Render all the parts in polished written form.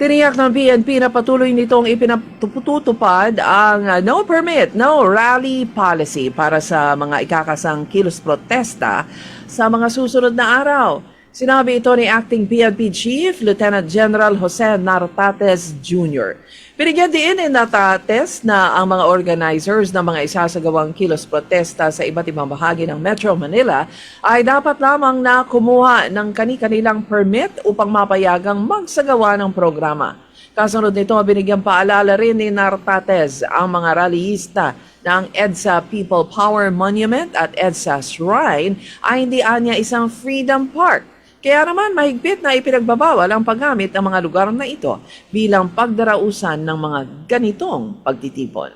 Tiniyak ng PNP na patuloy nitong ipinatutupad ang no permit, no rally policy para sa mga ikakasang kilos protesta sa mga susunod na araw. Sinabi ito ni Acting PNP Chief Lieutenant General Jose Nartates Jr. Binigyan din ni Nartates na ang mga organizers ng mga isasagawang kilos protesta sa iba't ibang bahagi ng Metro Manila ay dapat lamang na kumuha ng kani-kanilang permit upang mapayagang magsagawa ng programa. Kasunod nito, binigyan paalala rin ni Nartates ang mga rallyista ng EDSA People Power Monument at EDSA Shrine ay hindi anya isang Freedom Park. Kaya naman mahigpit na ipinagbabawal ang paggamit ng mga lugar na ito bilang pagdarausan ng mga ganitong pagtitipon.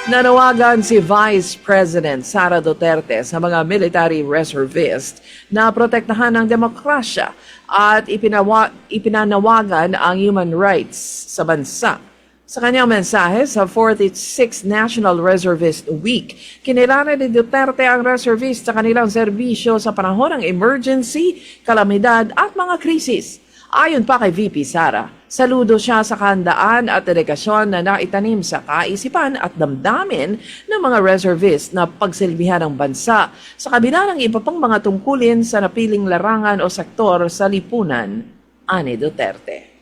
Nanawagan si Vice President Sara Duterte sa mga military reservist na protektahan ang demokrasya at ipinanawagan ang human rights sa bansa. Sa kanyang mensahe sa 46th National Reservist Week, kinilala ni Duterte ang reservist sa kanilang serbisyo sa panahon ng emergency, kalamidad at mga krisis. Ayon pa kay VP Sara, saludo siya sa kahandaan at dedikasyon na naitanim sa kaisipan at damdamin ng mga reservist na pagsilbihan ng bansa sa kabila ng iba pang mga tungkulin sa napiling larangan o sektor sa lipunan, ani Duterte.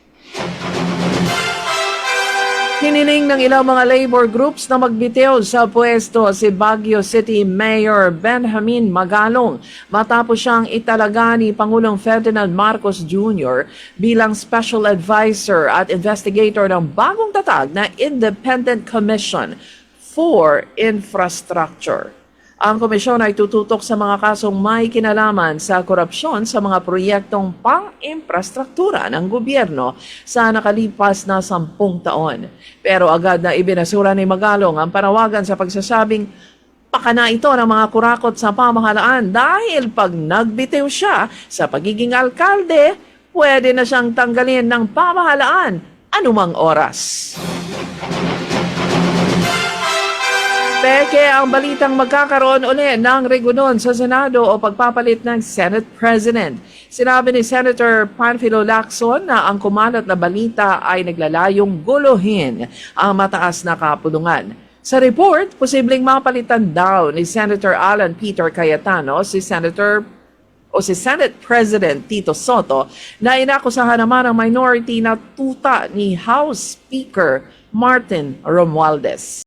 Hiniling ng ilang mga labor groups na magbitiw sa pwesto si Baguio City Mayor Benjamin Magalong matapos siyang italaga ni Pangulong Ferdinand Marcos Jr. bilang Special Advisor at Investigator ng bagong tatag na Independent Commission for Infrastructure. Ang komisyon ay tututok sa mga kasong may kinalaman sa korupsyon sa mga proyektong pang-infrastruktura ng gobyerno sa nakalipas na 10 taon. Pero agad na ibinasura ni Magalong ang panawagan sa pagsasabing pakana ito ng mga kurakot sa pamahalaan dahil pag nagbitiw siya sa pagiging alkalde, pwede na siyang tanggalin ng pamahalaan anumang oras. Peke ang balitang magkakaroon uli ng regulon sa Senado o pagpapalit ng Senate President. Sinabi ni Senator Panfilo Lacson na ang kumalat na balita ay naglalayong guluhin ang mataas na kapulungan. Sa report, posibleng mapalitan daw ni Senator Alan Peter Cayetano si Senate President Tito Soto na inakusahan naman ang minority na tuta ni House Speaker Martin Romualdez.